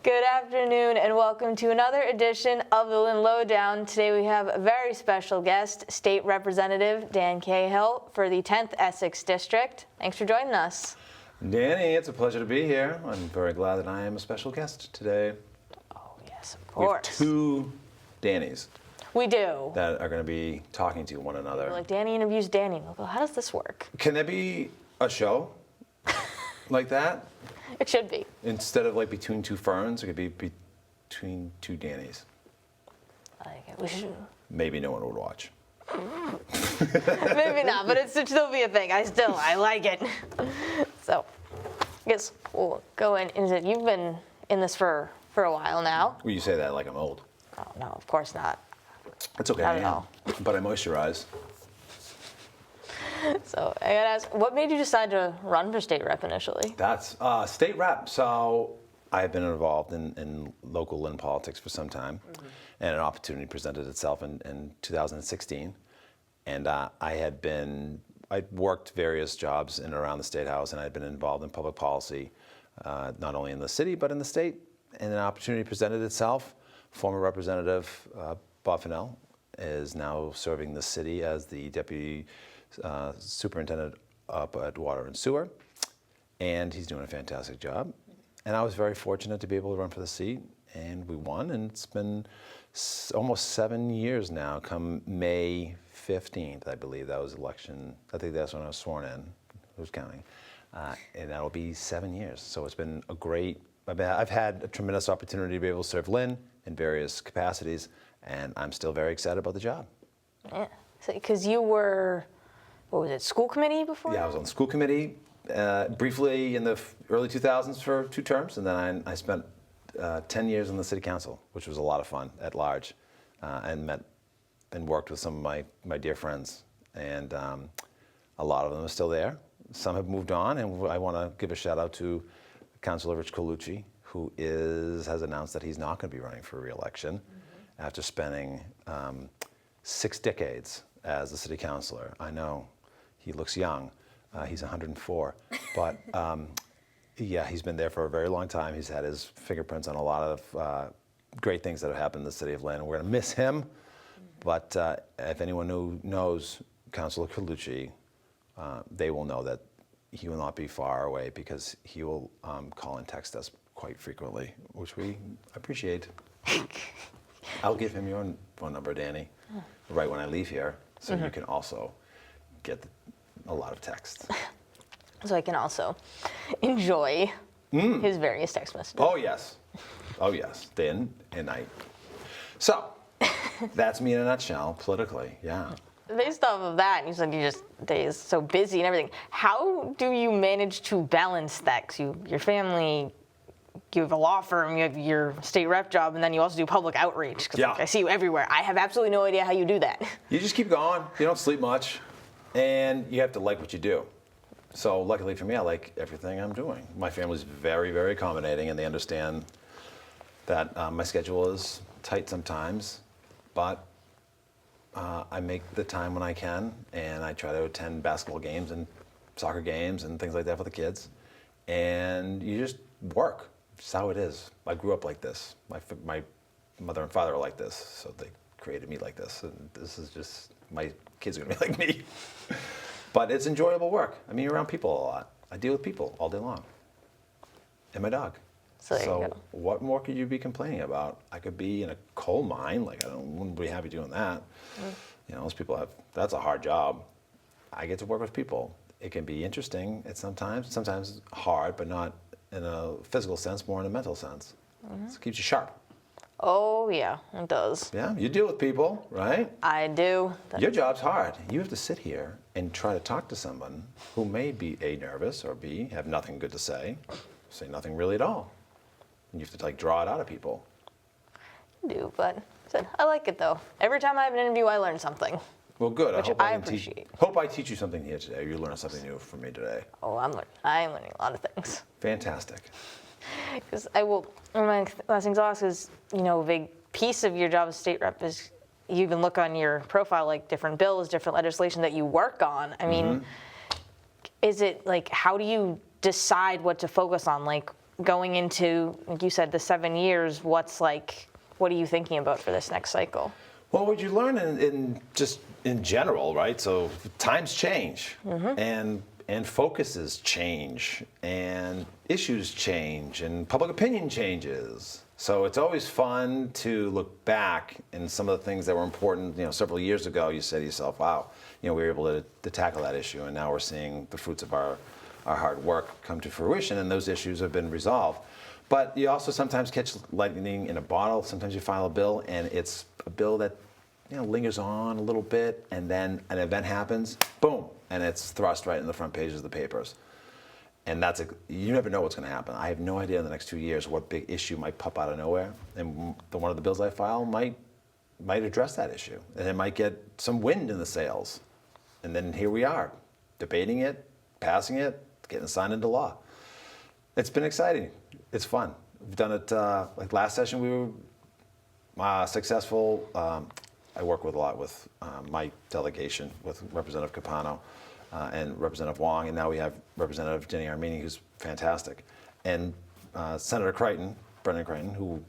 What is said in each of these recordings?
Good afternoon and welcome to another edition of the Lynn Lowdown. Today we have a very special guest, State Representative Dan Cahill for the 10th Essex District. Thanks for joining us. Danny, it's a pleasure to be here. I'm very glad that I am a special guest today. Oh yes, of We have course. two Dannys We do. that are going to be talking to one another. Like Danny interviews Danny. We'll go, how does this work? Can there be a show like that? It should be. Instead of like between two ferns, it could be between two Dannys. I like it. We should. Maybe no one would watch. Maybe not, but it should still be a thing. I like it. So, I guess we'll go in. You've been in this for a while now. Well, you say that like I'm old. Oh no, of course not. It's okay, Not I at am. all. But I moisturize. So I gotta ask, what made you decide to run for state rep initially? That's state rep. So I've been involved in local Lynn politics for some time, and an opportunity presented itself in 2016. And I'd worked various jobs in and around the State House, and I'd been involved in public policy, not only in the city, but in the state. And an opportunity presented itself. Former Representative Bob Fennell is now serving the city as the Deputy Superintendent up at Water and Sewer, and he's doing a fantastic job. And I was very fortunate to be able to run for the seat, and we won, and it's been almost 7 years now. Come May 15th, I believe, that was election. I think that's when I was sworn in. Who's counting? And that'll be 7 years. So it's been a great, I've had a tremendous opportunity to be able to serve Lynn in various capacities, and I'm still very excited about the job. Yeah, because you were, what was it, school committee before? Yeah, I was on the school committee briefly in the early 2000s for 2 terms, and then I spent 10 years in the city council, which was a lot of fun at large, and met and worked with some of my dear friends, and a lot of them are still there. Some have moved on, and I want to give a shout out to Councilor Rich Colucci, who has announced that he's not going to be running for re-election after spending 6 decades as a city councilor. I know he looks young. He's 104, but yeah, he's been there for a very long time. He's had his fingerprints on a lot of great things that have happened in the city of Lynn. We're going to miss him, but if anyone knows Councilor Colucci, they will know that he will not be far away, because he will call and text us quite frequently, which we appreciate. I'll give him your phone number, Danny, right when I leave here, so you can also get a lot of texts. So I can also enjoy his various text messages. Oh yes, day and night. So that's me in a nutshell, politically. Yeah. Based off of that, you said day is so busy and everything. How do you manage to balance that? 'Cause your family, you have a law firm, you have your state rep job, and then you also do public outreach. 'Cause Yeah. I see you everywhere. I have absolutely no idea how you do that. You just keep going. You don't sleep much, and you have to like what you do. So luckily for me, I like everything I'm doing. My family's very, very accommodating, and they understand that my schedule is tight sometimes, but I make the time when I can, and I try to attend basketball games and soccer games and things like that for the kids. And you just work. It's how it is. I grew up like this. My mother and father are like this, so they created me like this. And this is just, my kids are gonna be like me. But it's enjoyable work. I mean, you're around people a lot. I deal with people all day long. And my dog. So there you go. What more could you be complaining about? I could be in a coal mine, like wouldn't be happy doing that. You know, those people that's a hard job. I get to work with people. It can be interesting at sometimes hard, but not in a physical sense, more in a mental sense. So it keeps you sharp. Oh yeah, it does. Yeah, you deal with people, right? I do. Your job's hard. You have to sit here and try to talk to someone who may be A, nervous, or B, have nothing good to say nothing really at all. And you have to draw it out of people. I do, but I like it though. Every time I have an interview, I learn something. Well, good. Which I appreciate. Hope I teach you something here today. You learn something new from me today. Oh, I am learning a lot of things. Fantastic. Because one of my last things I'll ask is, a big piece of your job as state rep is you even look on your profile, like different bills, different legislation that you work on. I mean, is it how do you decide what to focus on? going into, like you said, the 7 years, what are you thinking about for this next cycle? Well, what you learn in general, right? So times change, and focuses change, and issues change, and public opinion changes. So it's always fun to look back and some of the things that were important, several years ago. You say to yourself, "Wow, we were able to tackle that issue, and now we're seeing the fruits of our hard work come to fruition, and those issues have been resolved." But you also sometimes catch lightning in a bottle. Sometimes you file a bill, and it's a bill that lingers on a little bit, and then an event happens, boom, and it's thrust right in the front pages of the papers. And you never know what's going to happen. I have no idea in the next 2 years what big issue might pop out of nowhere, and one of the bills I file might address that issue, and it might get some wind in the sails. And then here we are, debating it, passing it, getting signed into law. It's been exciting. It's fun. We've done it, like last session we were successful. I work a lot with my delegation, with Representative Capano and Representative Wong, and now we have Representative Jenny Armini, who's fantastic. And Senator Crichton, Brendan Crichton, who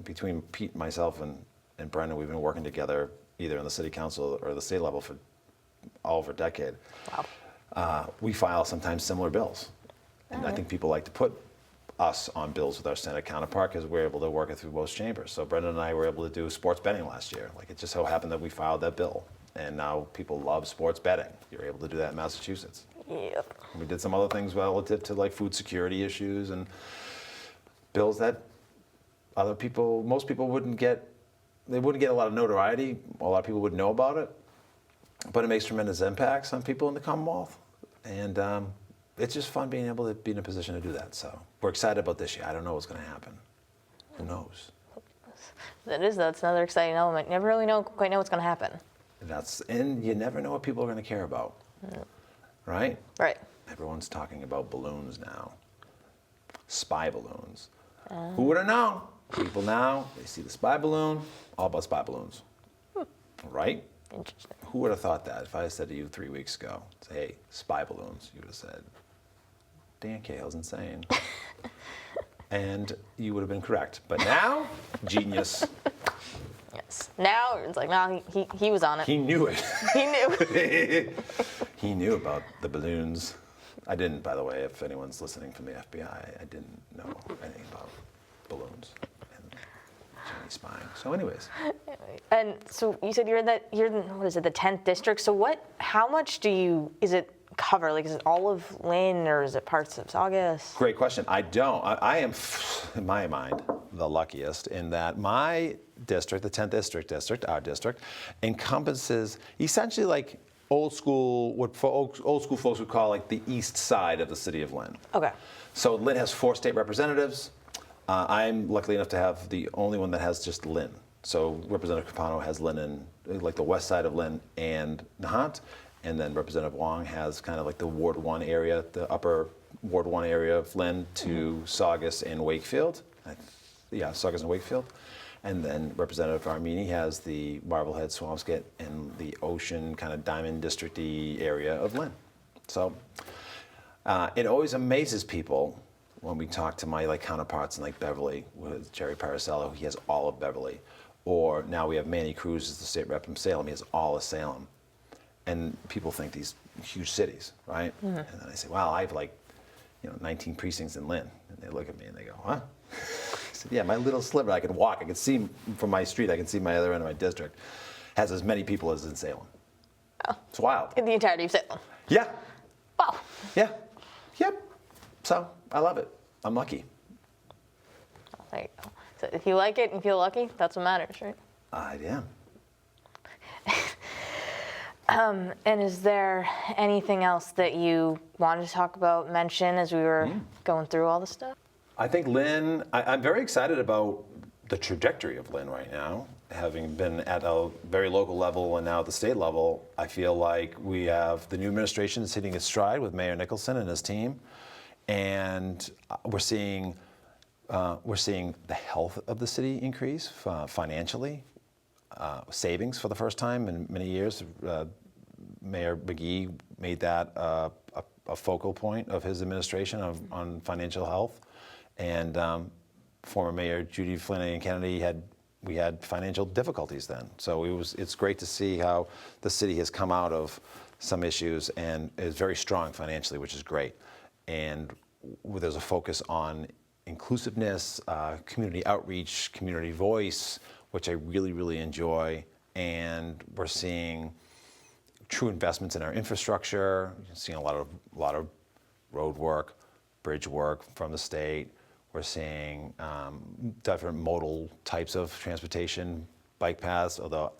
between Pete, myself, and Brendan, we've been working together either in the city council or the state level for over a decade. Wow. We file sometimes similar bills. And I think people like to put us on bills with our Senate counterpart because we're able to work it through both chambers. So Brendan and I were able to do sports betting last year. Like, it just so happened that we filed that bill. And now people love sports betting. You're able to do that in Massachusetts. Yep. And we did some other things relative to like food security issues and bills that most people wouldn't get. They wouldn't get a lot of notoriety. A lot of people would know about it. But it makes tremendous impacts on people in the Commonwealth. And it's just fun being able to be in a position to do that. So we're excited about this year. I don't know what's going to happen. Who knows? That's another exciting element. You never really quite know what's going to happen. And you never know what people are going to care about. Right? Right. Everyone's talking about balloons now. Spy balloons. Who would have known? People now, they see the spy balloon, all about spy balloons. Right? Interesting. Who would have thought that? If I had said to you 3 weeks ago, say, hey, spy balloons, you would have said, Dan Cahill's insane. And you would have been correct. But now, genius. Yes. Now it's like, no, he was on it. He knew it. He knew. He knew about the balloons. I didn't, by the way, if anyone's listening from the FBI, I didn't know anything about balloons and Chinese spying. So anyways. And so you said you're in what is it, the 10th district? So how much is it cover? Like, is it all of Lynn or is it parts of Saugus? Great question. I am, in my mind, the luckiest in that my district, the 10th district, our district, encompasses essentially like old school, what old school folks would call like the east side of the city of Lynn. Okay. So Lynn has 4 state representatives. I'm lucky enough to have the only one that has just Lynn. So Representative Capano has Lynn in like the west side of Lynn and Nahant. And then Representative Wong has kind of like the Ward 1 area, the upper Ward 1 area of Lynn to Saugus and Wakefield. Saugus and Wakefield. And then Representative Armini has the Marblehead, Swampscott, and the Ocean kind of Diamond District-y area of Lynn. So it always amazes people when we talk to my counterparts in Beverly with Jerry Paracello. He has all of Beverly. Or now we have Manny Cruz as the state rep from Salem. He has all of Salem. And people think these huge cities, right? Mm-hmm. And then I say, wow, I have 19 precincts in Lynn. And they look at me and they go, huh? I said, yeah, my little sliver, I can walk. I can see from my street, I can see my other end of my district, has as many people as in Salem. Oh. It's wild. In the entirety of Salem? Yeah. Wow. Yeah. Yep. So I love it. I'm lucky. Oh, there you go. So if you like it and feel lucky, that's what matters, right? I am. And is there anything else that you wanted to talk about, mention as we were going through all the stuff? I think Lynn, I'm very excited about the trajectory of Lynn right now. Having been at a very local level and now at the state level, I feel like we have the new administration is hitting its stride with Mayor Nicholson and his team. And we're seeing the health of the city increase financially. Savings for the first time in many years. Mayor McGee made that a focal point of his administration on financial health. And former Mayor Judy Flanagan Kennedy we had financial difficulties then. So it's great to see how the city has come out of some issues and is very strong financially, which is great. And there's a focus on inclusiveness, community outreach, community voice, which I really, really enjoy. And we're seeing true investments in our infrastructure. We're seeing a lot of road work, bridge work from the state. We're seeing different modal types of transportation, bike paths, although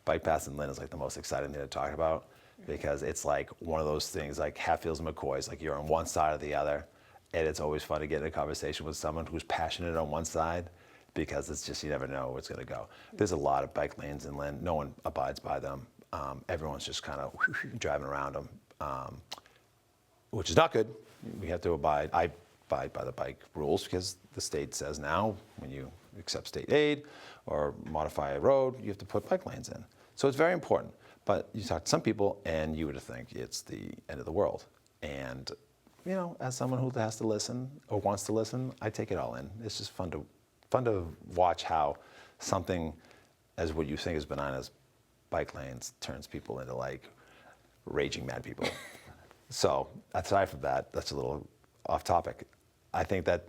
bike paths in Lynn is like the most exciting thing to talk about because it's like one of those things like Hatfields and McCoys, like you're on one side or the other, and it's always fun to get in a conversation with someone who's passionate on one side because it's just, you never know where it's gonna go. There's a lot of bike lanes in Lynn, no one abides by them. Everyone's just kind of driving around them, which is not good. We have to abide by the bike rules because the state says now when you accept state aid or modify a road, you have to put bike lanes in. So it's very important. But you talk to some people and you would think it's the end of the world. And as someone who has to listen or wants to listen, I take it all in. It's just fun to watch how something as what you think is benign as bike lanes turns people into like raging mad people. So aside from that, that's a little off topic. I think that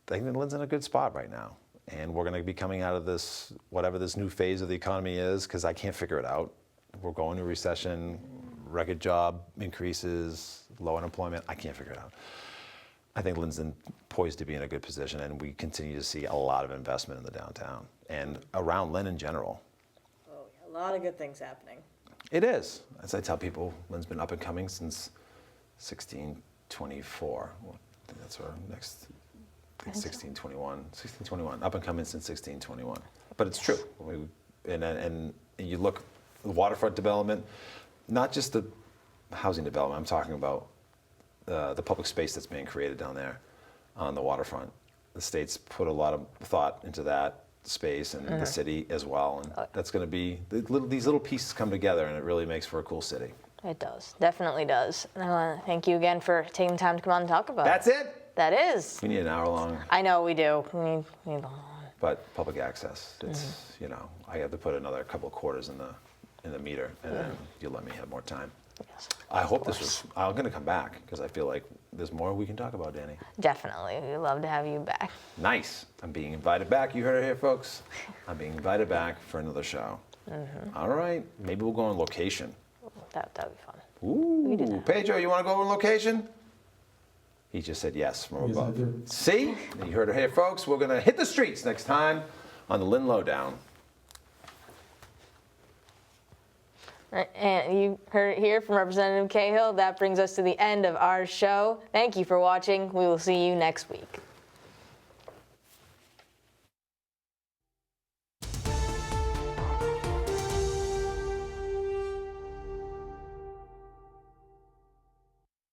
Lynn's in a good spot right now. And we're going to be coming out of this, whatever this new phase of the economy is, because I can't figure it out. We're going to recession, record job increases, low unemployment. I can't figure it out. I think Lynn's poised to be in a good position, and we continue to see a lot of investment in the downtown and around Lynn in general. Oh, yeah, a lot of good things happening. It is. As I tell people, Lynn's been up and coming since 1624. Well, I think that's our next, 1621, up and coming since 1621. But it's true. And you look, the waterfront development, not just the housing development, I'm talking about the public space that's being created down there on the waterfront. The state's put a lot of thought into that space and the city as well. And that's going to be, these little pieces come together and it really makes for a cool city. It does, definitely does. And I want to thank you again for taking the time to come on and talk about That's it? That is. We need an hour long. I know we do. We need long. But public access, it's, I have to put another couple of quarters in the meter and then you'll let me have more time. Yes, I hope I'm going to come back because I feel like there's more we can talk about, Danny. Definitely. We'd love to have you back. Nice. I'm being invited back. You heard it here, folks. I'm being invited back for another show. All right. Maybe we'll go on location. That'd be fun. Ooh. Pedro, you want to go on location? He just said yes from above. See? You heard it here, folks. We're going to hit the streets next time on the Lynn Lowdown. Right, and you heard it here from Representative Cahill. That brings us to the end of our show. Thank you for watching. We will see you next week.